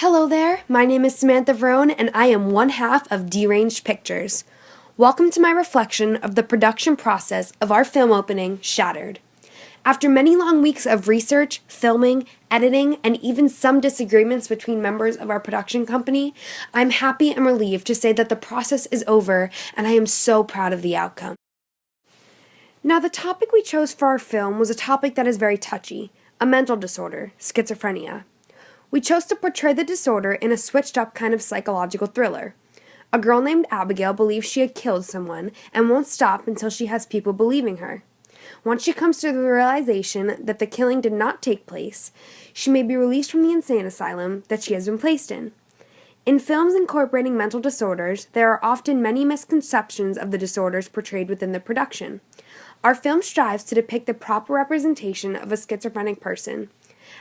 Hello there, my name is Samantha Vrone and I am one half of Deranged Pictures. Welcome to my reflection of the production process of our film opening, Shattered. After many long weeks of research, filming, editing, and even some disagreements between members of our production company, I'm happy and relieved to say that the process is over and I am so proud of the outcome. Now, the topic we chose for our film was a topic that is very touchy, a mental disorder, schizophrenia. We chose to portray the disorder in a switched-up kind of psychological thriller. A girl named Abigail believes she had killed someone and won't stop until she has people believing her. Once she comes to the realization that the killing did not take place, she may be released from the insane asylum that she has been placed in. In films incorporating mental disorders, there are often many misconceptions of the disorders portrayed within the production. Our film strives to depict the proper representation of a schizophrenic person.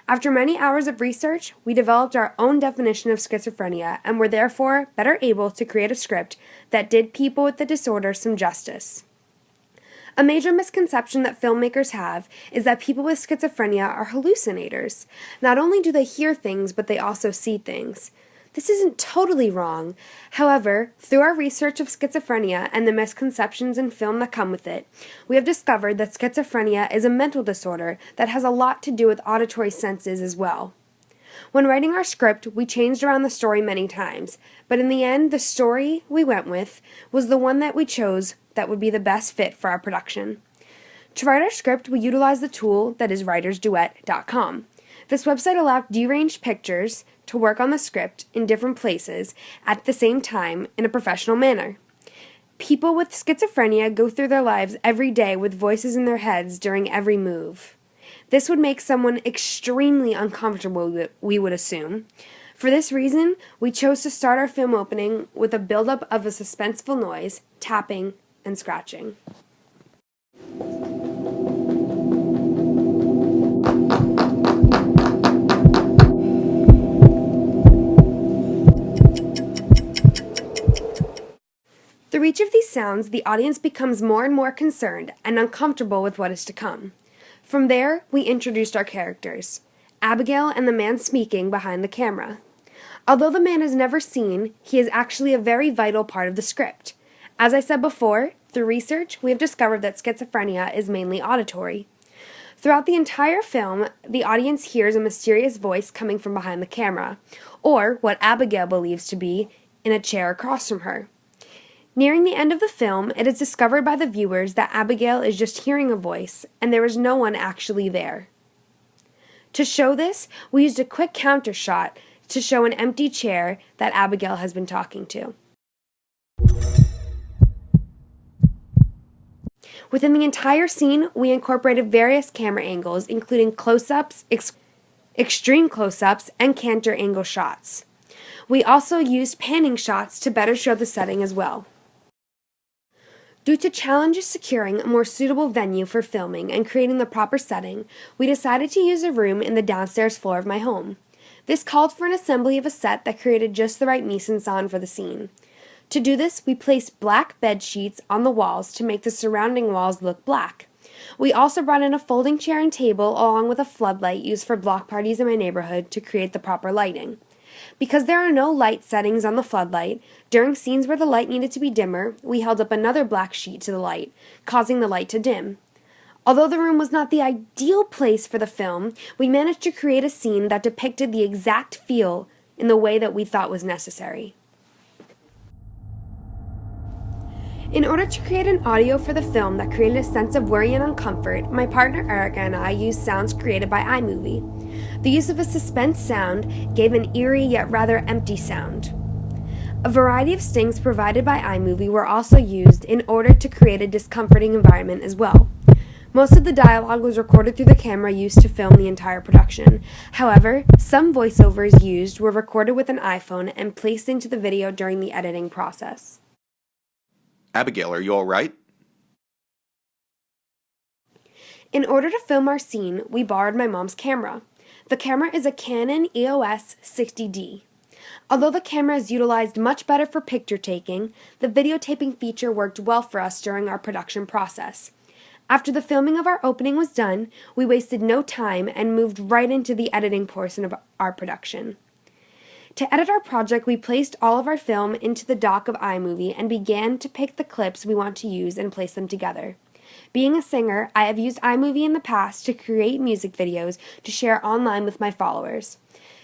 After many hours of research, we developed our own definition of schizophrenia and were therefore better able to create a script that did people with the disorder some justice. A major misconception that filmmakers have is that people with schizophrenia are hallucinators. Not only do they hear things, but they also see things. This isn't totally wrong. However, through our research of schizophrenia and the misconceptions in film that come with it, we have discovered that schizophrenia is a mental disorder that has a lot to do with auditory senses as well. When writing our script, we changed around the story many times, but in the end, the story we went with was the one that we chose that would be the best fit for our production. To write our script, we utilized the tool that is writersduet.com. This website allowed Deranged Pictures to work on the script in different places at the same time in a professional manner. People with schizophrenia go through their lives every day with voices in their heads during every move. This would make someone extremely uncomfortable, we would assume. For this reason, we chose to start our film opening with a buildup of a suspenseful noise, tapping, and scratching. Through each of these sounds, the audience becomes more and more concerned and uncomfortable with what is to come. From there, we introduced our characters, Abigail and the man speaking behind the camera. Although the man is never seen, he is actually a very vital part of the script. As I said before, through research, we have discovered that schizophrenia is mainly auditory. Throughout the entire film, the audience hears a mysterious voice coming from behind the camera, or what Abigail believes to be in a chair across from her. Nearing the end of the film, it is discovered by the viewers that Abigail is just hearing a voice, and there is no one actually there. To show this, we used a quick counter shot to show an empty chair that Abigail has been talking to. Within the entire scene, we incorporated various camera angles, including close-ups, extreme close-ups, and canter angle shots. We also used panning shots to better show the setting as well. Due to challenges securing a more suitable venue for filming and creating the proper setting, we decided to use a room in the downstairs floor of my home. This called for an assembly of a set that created just the right mise-en-scène for the scene. To do this, we placed black bed sheets on the walls to make the surrounding walls look black. We also brought in a folding chair and table along with a floodlight used for block parties in my neighborhood to create the proper lighting. Because there are no light settings on the floodlight, during scenes where the light needed to be dimmer, we held up another black sheet to the light, causing the light to dim. Although the room was not the ideal place for the film, we managed to create a scene that depicted the exact feel in the way that we thought was necessary. In order to create an audio for the film that created a sense of worry and uncomfort, my partner Erica and I used sounds created by iMovie. The use of a suspense sound gave an eerie yet rather empty sound. A variety of stings provided by iMovie were also used in order to create a discomforting environment as well. Most of the dialogue was recorded through the camera used to film the entire production. However, some voiceovers used were recorded with an iPhone and placed into the video during the editing process. Abigail, are you all right? In order to film our scene, we borrowed my mom's camera. The camera is a Canon EOS 60D. Although the camera is utilized much better for picture taking, the videotaping feature worked well for us during our production process. After the filming of our opening was done, we wasted no time and moved right into the editing portion of our production. To edit our project, we placed all of our film into the dock of iMovie and began to pick the clips we want to use and place them together. Being a singer, I have used iMovie in the past to create music videos to share online with my followers.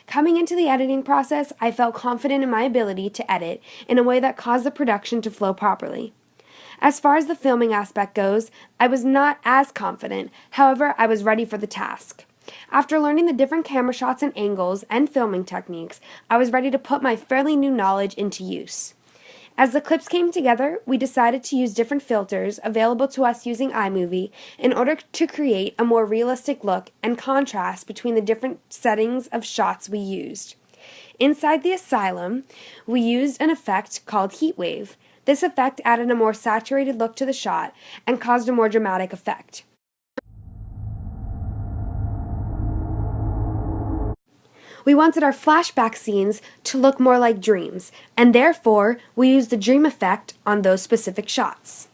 Coming into the editing process, I felt confident in my ability to edit in a way that caused the production to flow properly. As far as the filming aspect goes, I was not as confident, however, I was ready for the task. After learning the different camera shots and angles and filming techniques, I was ready to put my fairly new knowledge into use. As the clips came together, we decided to use different filters available to us using iMovie in order to create a more realistic look and contrast between the different settings of shots we used. Inside the asylum, we used an effect called Heatwave. This effect added a more saturated look to the shot and caused a more dramatic effect. We wanted our flashback scenes to look more like dreams, and therefore we used the dream effect on those specific shots.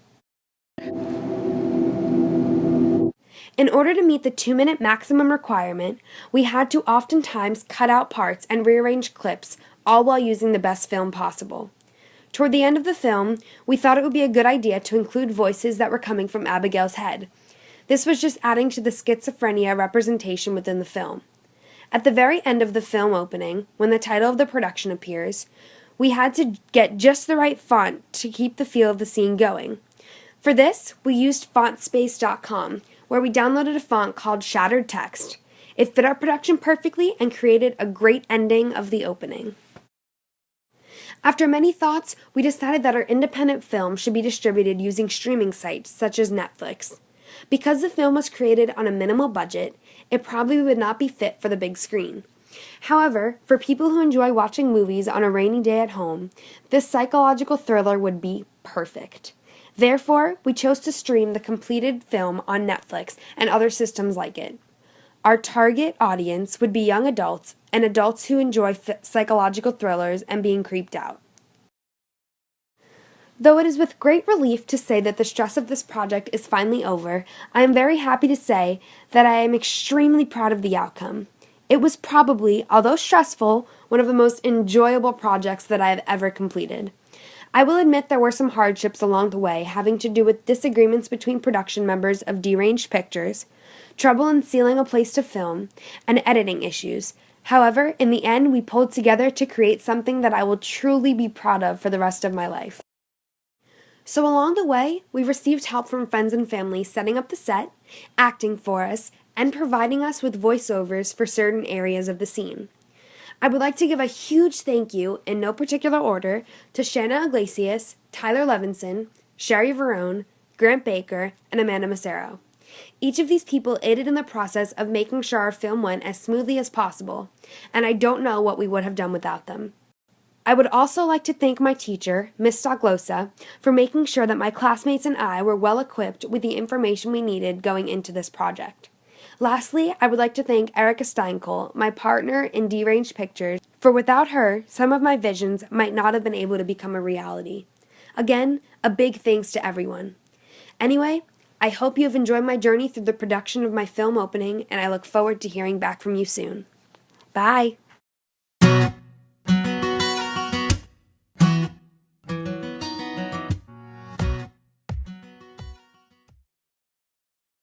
In order to meet the 2-minute maximum requirement, we had to oftentimes cut out parts and rearrange clips, all while using the best film possible. Toward the end of the film, we thought it would be a good idea to include voices that were coming from Abigail's head. This was just adding to the schizophrenia representation within the film. At the very end of the film opening, when the title of the production appears, we had to get just the right font to keep the feel of the scene going. For this, we used fontspace.com, where we downloaded a font called Shattered Text. It fit our production perfectly and created a great ending of the opening. After many thoughts, we decided that our independent film should be distributed using streaming sites such as Netflix. Because the film was created on a minimal budget, it probably would not be fit for the big screen. However, for people who enjoy watching movies on a rainy day at home, this psychological thriller would be perfect. Therefore, we chose to stream the completed film on Netflix and other systems like it. Our target audience would be young adults and adults who enjoy psychological thrillers and being creeped out. Though it is with great relief to say that the stress of this project is finally over, I am very happy to say that I am extremely proud of the outcome. It was probably, although stressful, one of the most enjoyable projects that I have ever completed. I will admit there were some hardships along the way having to do with disagreements between production members of Deranged Pictures, trouble in sealing a place to film, and editing issues. However, in the end, we pulled together to create something that I will truly be proud of for the rest of my life. So along the way, we received help from friends and family setting up the set, acting for us, and providing us with voiceovers for certain areas of the scene. I would like to give a huge thank you, in no particular order, to Shanna Iglesias, Tyler Levinson, Sherry Verone, Grant Baker, and Amanda Massaro. Each of these people aided in the process of making sure our film went as smoothly as possible, and I don't know what we would have done without them. I would also like to thank my teacher, Ms. Stoglosa, for making sure that my classmates and I were well equipped with the information we needed going into this project. Lastly, I would like to thank Erica Steinkohl, my partner in Deranged Pictures, for without her, some of my visions might not have been able to become a reality. Again, a big thanks to everyone. Anyway, I hope you have enjoyed my journey through the production of my film opening, and I look forward to hearing back from you soon. Bye!